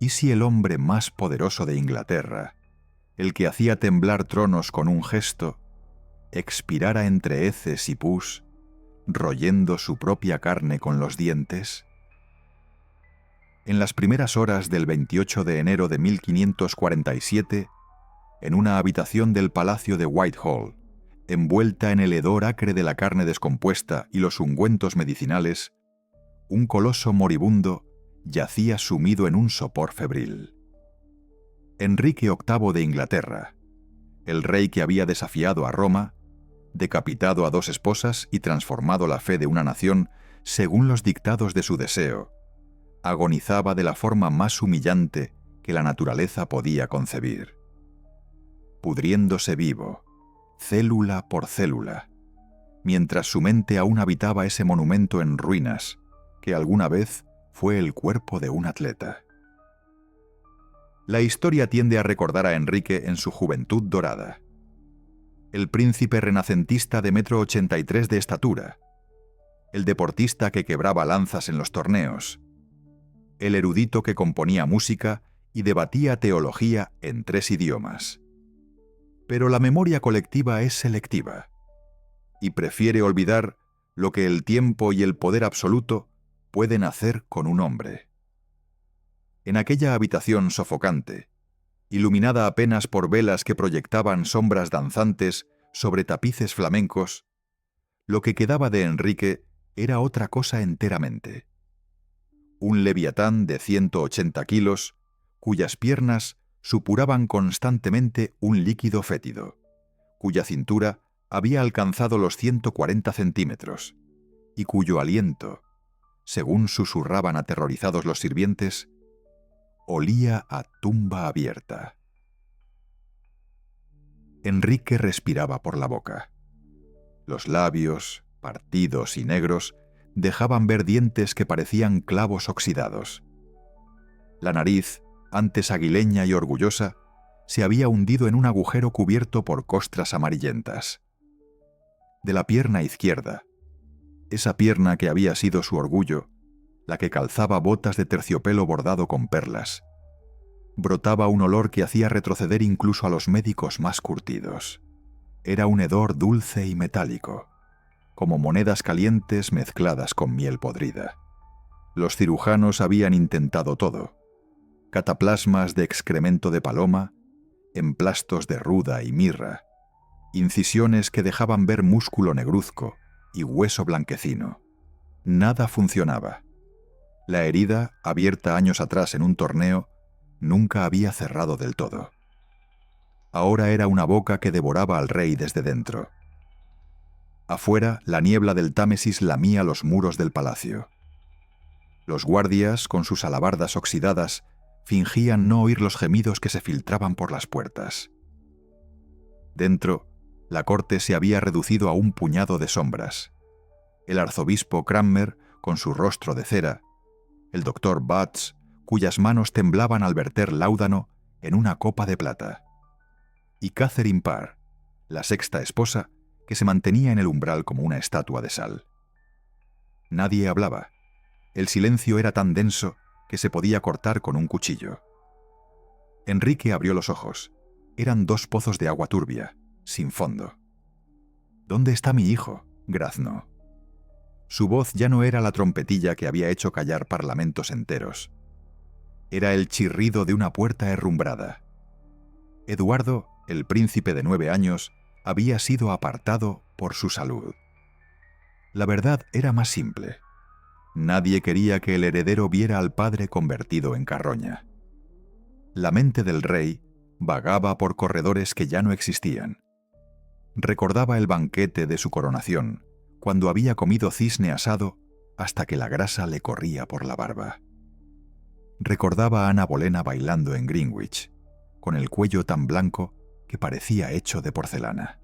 ¿Y si el hombre más poderoso de Inglaterra, el que hacía temblar tronos con un gesto, expirara entre heces y pus, royendo su propia carne con los dientes? En las primeras horas del 28 de enero de 1547, en una habitación del Palacio de Whitehall, envuelta en el hedor acre de la carne descompuesta y los ungüentos medicinales, un coloso moribundo yacía sumido en un sopor febril. Enrique VIII de Inglaterra, el rey que había desafiado a Roma, decapitado a 2 esposas y transformado la fe de una nación según los dictados de su deseo, agonizaba de la forma más humillante que la naturaleza podía concebir. Pudriéndose vivo, célula por célula, mientras su mente aún habitaba ese monumento en ruinas que alguna vez fue el cuerpo de un atleta. La historia tiende a recordar a Enrique en su juventud dorada. El príncipe renacentista de 1,83 m de estatura, el deportista que quebraba lanzas en los torneos, el erudito que componía música y debatía teología en 3 idiomas. Pero la memoria colectiva es selectiva y prefiere olvidar lo que el tiempo y el poder absoluto pueden hacer con un hombre. En aquella habitación sofocante, iluminada apenas por velas que proyectaban sombras danzantes sobre tapices flamencos, lo que quedaba de Enrique era otra cosa enteramente. Un leviatán de 180 kilos, cuyas piernas supuraban constantemente un líquido fétido, cuya cintura había alcanzado los 140 centímetros, y cuyo aliento, según susurraban aterrorizados los sirvientes, olía a tumba abierta. Enrique respiraba por la boca. Los labios, partidos y negros, dejaban ver dientes que parecían clavos oxidados. La nariz, antes aguileña y orgullosa, se había hundido en un agujero cubierto por costras amarillentas. De la pierna izquierda, esa pierna que había sido su orgullo, la que calzaba botas de terciopelo bordado con perlas, brotaba un olor que hacía retroceder incluso a los médicos más curtidos. Era un hedor dulce y metálico, como monedas calientes mezcladas con miel podrida. Los cirujanos habían intentado todo: cataplasmas de excremento de paloma, emplastos de ruda y mirra, incisiones que dejaban ver músculo negruzco y hueso blanquecino. Nada funcionaba. La herida, abierta años atrás en un torneo, nunca había cerrado del todo. Ahora era una boca que devoraba al rey desde dentro. Afuera, la niebla del Támesis lamía los muros del palacio. Los guardias, con sus alabardas oxidadas, fingían no oír los gemidos que se filtraban por las puertas. Dentro, la corte se había reducido a un puñado de sombras. El arzobispo Cranmer, con su rostro de cera, el doctor Butts, cuyas manos temblaban al verter láudano en una copa de plata, y Catherine Parr, la sexta esposa, que se mantenía en el umbral como una estatua de sal. Nadie hablaba. El silencio era tan denso que se podía cortar con un cuchillo. Enrique abrió los ojos. Eran 2 pozos de agua turbia, sin fondo. «¿Dónde está mi hijo?», graznó. Su voz ya no era la trompetilla que había hecho callar parlamentos enteros. Era el chirrido de una puerta herrumbrada. Eduardo, el príncipe de 9 años, había sido apartado por su salud. La verdad era más simple. Nadie quería que el heredero viera al padre convertido en carroña. La mente del rey vagaba por corredores que ya no existían. Recordaba el banquete de su coronación, cuando había comido cisne asado hasta que la grasa le corría por la barba. Recordaba a Ana Bolena bailando en Greenwich, con el cuello tan blanco que parecía hecho de porcelana.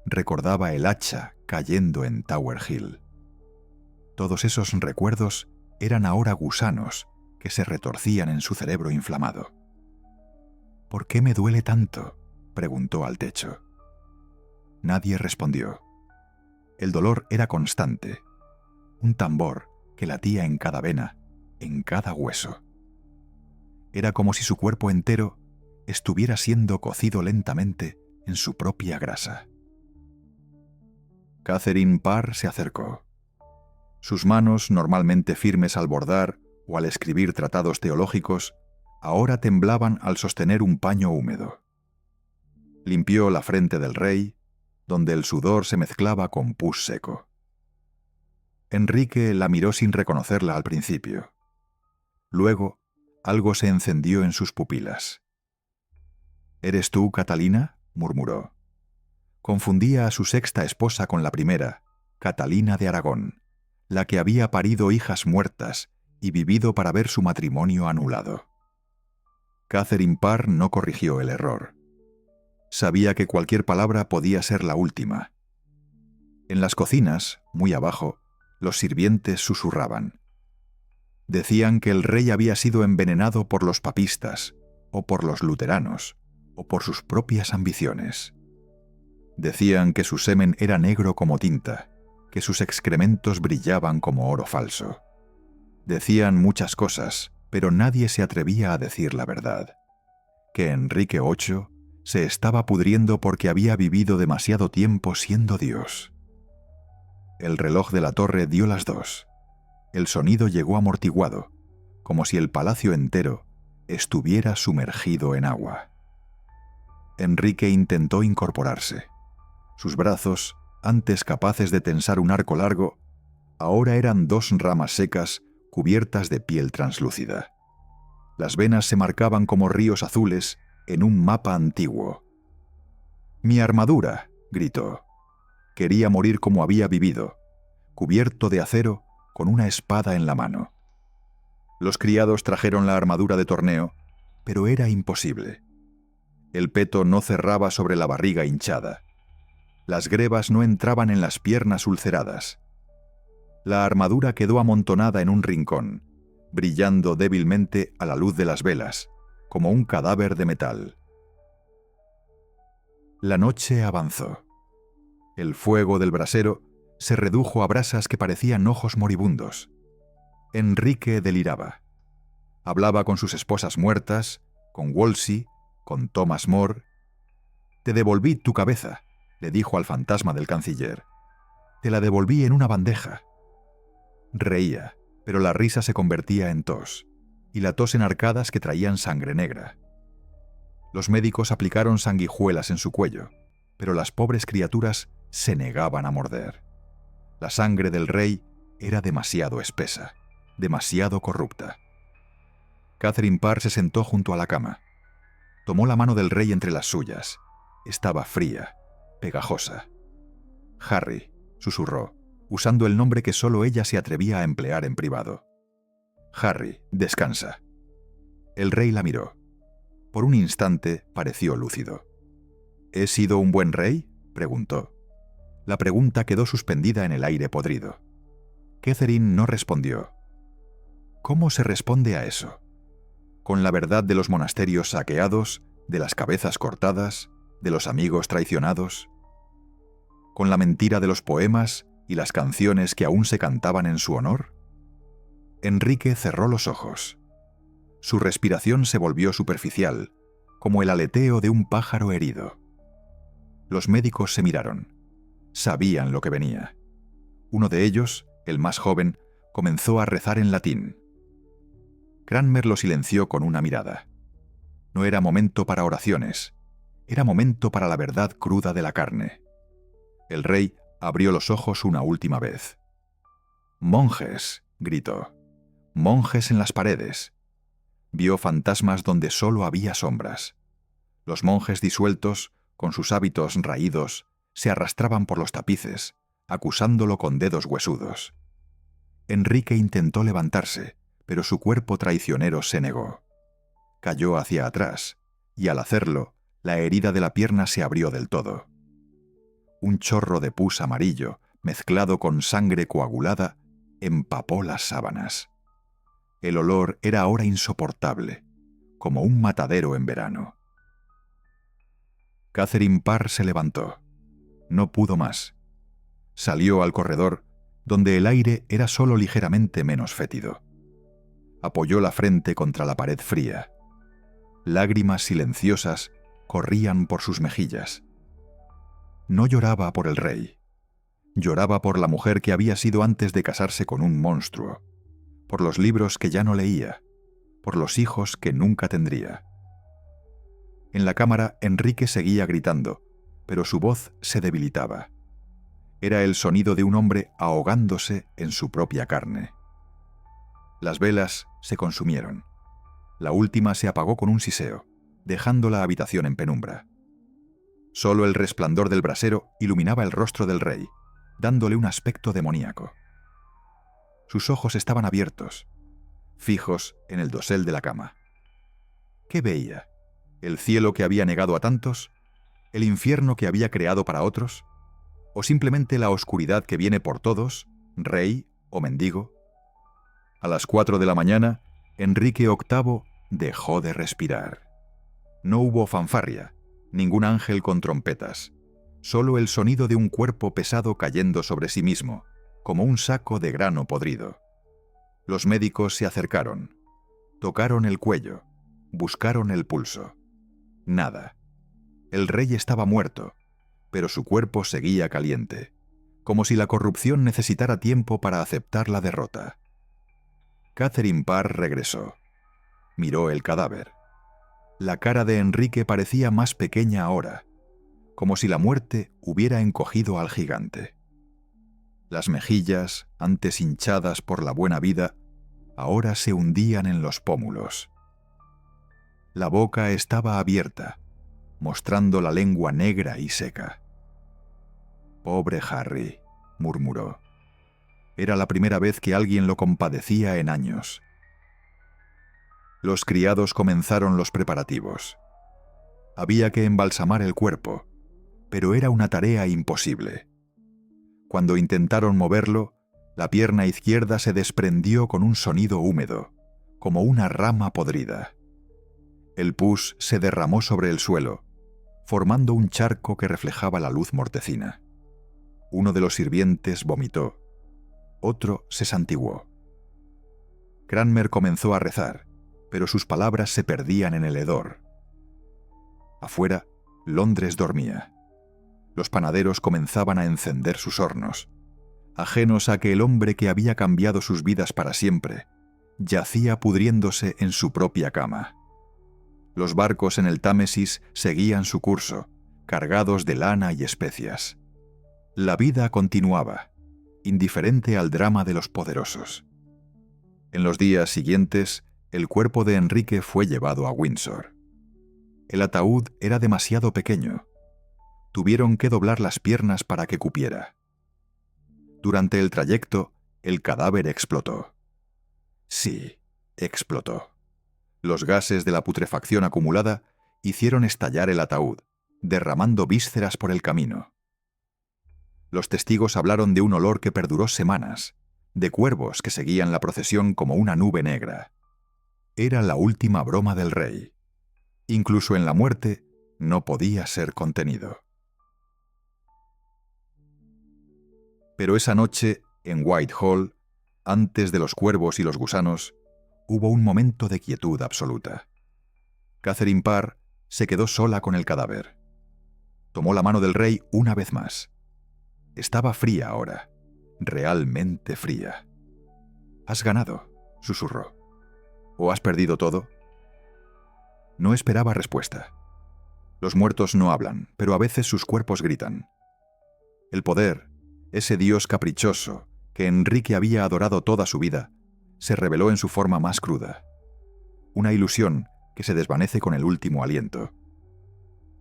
Recordaba el hacha cayendo en Tower Hill. Todos esos recuerdos eran ahora gusanos que se retorcían en su cerebro inflamado. «¿Por qué me duele tanto?», preguntó al techo. Nadie respondió. El dolor era constante, un tambor que latía en cada vena, en cada hueso. Era como si su cuerpo entero estuviera siendo cocido lentamente en su propia grasa. Catherine Parr se acercó. Sus manos, normalmente firmes al bordar o al escribir tratados teológicos, ahora temblaban al sostener un paño húmedo. Limpió la frente del rey, donde el sudor se mezclaba con pus seco. Enrique la miró sin reconocerla al principio. Luego, algo se encendió en sus pupilas. «¿Eres tú, Catalina?», murmuró. Confundía a su sexta esposa con la primera, Catalina de Aragón, la que había parido hijas muertas y vivido para ver su matrimonio anulado. Catherine Parr no corrigió el error. Sabía que cualquier palabra podía ser la última. En las cocinas, muy abajo, los sirvientes susurraban. Decían que el rey había sido envenenado por los papistas, o por los luteranos, o por sus propias ambiciones. Decían que su semen era negro como tinta, que sus excrementos brillaban como oro falso. Decían muchas cosas, pero nadie se atrevía a decir la verdad. Que Enrique VIII se estaba pudriendo porque había vivido demasiado tiempo siendo Dios. El reloj de la torre dio las 2. El sonido llegó amortiguado, como si el palacio entero estuviera sumergido en agua. Enrique intentó incorporarse. Sus brazos, antes capaces de tensar un arco largo, ahora eran 2 ramas secas cubiertas de piel translúcida. Las venas se marcaban como ríos azules en un mapa antiguo. «¡Mi armadura!», gritó. Quería morir como había vivido, cubierto de acero con una espada en la mano. Los criados trajeron la armadura de torneo, pero era imposible. El peto no cerraba sobre la barriga hinchada. Las grebas no entraban en las piernas ulceradas. La armadura quedó amontonada en un rincón, brillando débilmente a la luz de las velas, como un cadáver de metal. La noche avanzó. El fuego del brasero se redujo a brasas que parecían ojos moribundos. Enrique deliraba. Hablaba con sus esposas muertas, con Wolsey, con Thomas More. «Te devolví tu cabeza», le dijo al fantasma del canciller. «Te la devolví en una bandeja». Reía, pero la risa se convertía en tos, y la tos en arcadas que traían sangre negra. Los médicos aplicaron sanguijuelas en su cuello, pero las pobres criaturas se negaban a morder. La sangre del rey era demasiado espesa, demasiado corrupta. Catherine Parr se sentó junto a la cama. Tomó la mano del rey entre las suyas. Estaba fría, pegajosa. «Harry», susurró, usando el nombre que solo ella se atrevía a emplear en privado. «Harry, descansa». El rey la miró. Por un instante pareció lúcido. «¿He sido un buen rey?», preguntó. La pregunta quedó suspendida en el aire podrido. Catherine no respondió. ¿Cómo se responde a eso? ¿Con la verdad de los monasterios saqueados, de las cabezas cortadas, de los amigos traicionados? ¿Con la mentira de los poemas y las canciones que aún se cantaban en su honor? Enrique cerró los ojos. Su respiración se volvió superficial, como el aleteo de un pájaro herido. Los médicos se miraron. Sabían lo que venía. Uno de ellos, el más joven, comenzó a rezar en latín. Cranmer lo silenció con una mirada. No era momento para oraciones, era momento para la verdad cruda de la carne. El rey abrió los ojos una última vez. «¡Monjes!», gritó. «¡Monjes en las paredes!». Vio fantasmas donde solo había sombras. Los monjes disueltos, con sus hábitos raídos, se arrastraban por los tapices, acusándolo con dedos huesudos. Enrique intentó levantarse, pero su cuerpo traicionero se negó. Cayó hacia atrás, y al hacerlo, la herida de la pierna se abrió del todo. Un chorro de pus amarillo, mezclado con sangre coagulada, empapó las sábanas. El olor era ahora insoportable, como un matadero en verano. Catherine Parr se levantó. No pudo más. Salió al corredor, donde el aire era solo ligeramente menos fétido. Apoyó la frente contra la pared fría, Lágrimas silenciosas corrían por sus mejillas. No lloraba por el rey. Lloraba por la mujer que había sido antes de casarse con un monstruo, por los libros que ya no leía, por los hijos que nunca tendría. En la cámara, Enrique seguía gritando, pero su voz se debilitaba. Era el sonido de un hombre ahogándose en su propia carne. Las velas se consumieron. La última se apagó con un siseo, dejando la habitación en penumbra. Solo el resplandor del brasero iluminaba el rostro del rey, dándole un aspecto demoníaco. Sus ojos estaban abiertos, fijos en el dosel de la cama. ¿Qué veía? ¿El cielo que había negado a tantos? ¿El infierno que había creado para otros? ¿O simplemente la oscuridad que viene por todos, rey o mendigo? A las 4 de la mañana, Enrique VIII dejó de respirar. No hubo fanfarria, ningún ángel con trompetas, solo el sonido de un cuerpo pesado cayendo sobre sí mismo, como un saco de grano podrido. Los médicos se acercaron, tocaron el cuello, buscaron el pulso. Nada. El rey estaba muerto, pero su cuerpo seguía caliente, como si la corrupción necesitara tiempo para aceptar la derrota. Catherine Parr regresó. Miró el cadáver. La cara de Enrique parecía más pequeña ahora, como si la muerte hubiera encogido al gigante. Las mejillas, antes hinchadas por la buena vida, ahora se hundían en los pómulos. La boca estaba abierta, mostrando la lengua negra y seca. «Pobre Harry», murmuró. Era la primera vez que alguien lo compadecía en años. Los criados comenzaron los preparativos. Había que embalsamar el cuerpo, pero era una tarea imposible. Cuando intentaron moverlo, la pierna izquierda se desprendió con un sonido húmedo, como una rama podrida. El pus se derramó sobre el suelo, formando un charco que reflejaba la luz mortecina. Uno de los sirvientes vomitó, otro se santiguó. Cranmer comenzó a rezar, pero sus palabras se perdían en el hedor. Afuera, Londres dormía. Los panaderos comenzaban a encender sus hornos, ajenos a que el hombre que había cambiado sus vidas para siempre yacía pudriéndose en su propia cama. Los barcos en el Támesis seguían su curso, cargados de lana y especias. La vida continuaba, indiferente al drama de los poderosos. En los días siguientes, el cuerpo de Enrique fue llevado a Windsor. El ataúd era demasiado pequeño. Tuvieron que doblar las piernas para que cupiera. Durante el trayecto, el cadáver explotó. Sí, explotó. Los gases de la putrefacción acumulada hicieron estallar el ataúd, derramando vísceras por el camino. Los testigos hablaron de un olor que perduró semanas, de cuervos que seguían la procesión como una nube negra. Era la última broma del rey. Incluso en la muerte no podía ser contenido. Pero esa noche, en Whitehall, antes de los cuervos y los gusanos, hubo un momento de quietud absoluta. Catherine Parr se quedó sola con el cadáver. Tomó la mano del rey una vez más. Estaba fría ahora, realmente fría. «Has ganado», susurró. «¿O has perdido todo?» No esperaba respuesta. Los muertos no hablan, pero a veces sus cuerpos gritan. El poder, ese dios caprichoso que Enrique había adorado toda su vida, se reveló en su forma más cruda. Una ilusión que se desvanece con el último aliento.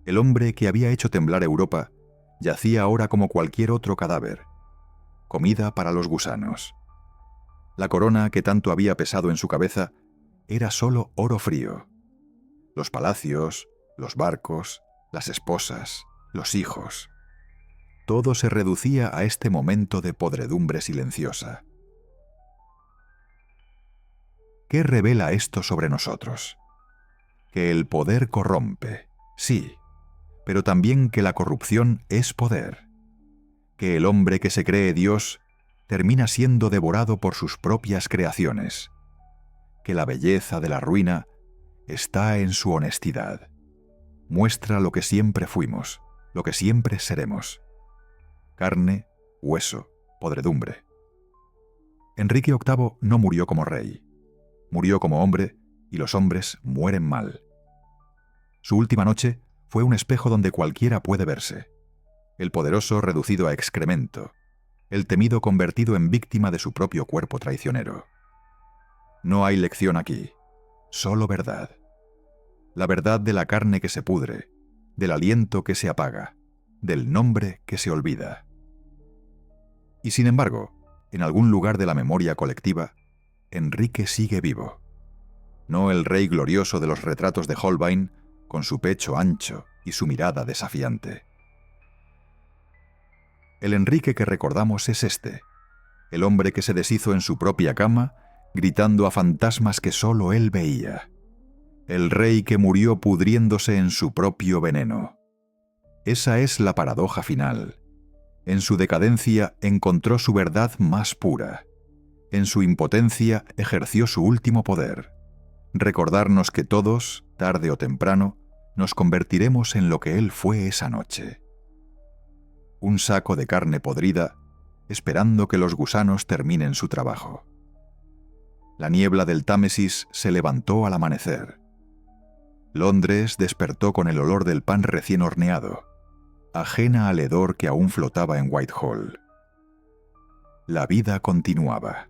El hombre que había hecho temblar Europa yacía ahora como cualquier otro cadáver, comida para los gusanos. La corona que tanto había pesado en su cabeza era solo oro frío. Los palacios, los barcos, las esposas, los hijos. Todo se reducía a este momento de podredumbre silenciosa. ¿Qué revela esto sobre nosotros? Que el poder corrompe, sí, pero también que la corrupción es poder. Que el hombre que se cree Dios termina siendo devorado por sus propias creaciones. Que la belleza de la ruina está en su honestidad. Muestra lo que siempre fuimos, lo que siempre seremos. Carne, hueso, podredumbre. Enrique VIII no murió como rey. Murió como hombre, y los hombres mueren mal. Su última noche fue un espejo donde cualquiera puede verse. El poderoso reducido a excremento. El temido convertido en víctima de su propio cuerpo traicionero. No hay lección aquí, solo verdad. La verdad de la carne que se pudre, del aliento que se apaga, del nombre que se olvida. Y sin embargo, en algún lugar de la memoria colectiva, Enrique sigue vivo. No el rey glorioso de los retratos de Holbein, con su pecho ancho y su mirada desafiante. El Enrique que recordamos es este, el hombre que se deshizo en su propia cama, gritando a fantasmas que solo él veía. El rey que murió pudriéndose en su propio veneno. Esa es la paradoja final. En su decadencia encontró su verdad más pura. En su impotencia ejerció su último poder. Recordarnos que todos, tarde o temprano, nos convertiremos en lo que él fue esa noche. Un saco de carne podrida, esperando que los gusanos terminen su trabajo. La niebla del Támesis se levantó al amanecer. Londres despertó con el olor del pan recién horneado, ajena al hedor que aún flotaba en Whitehall. La vida continuaba.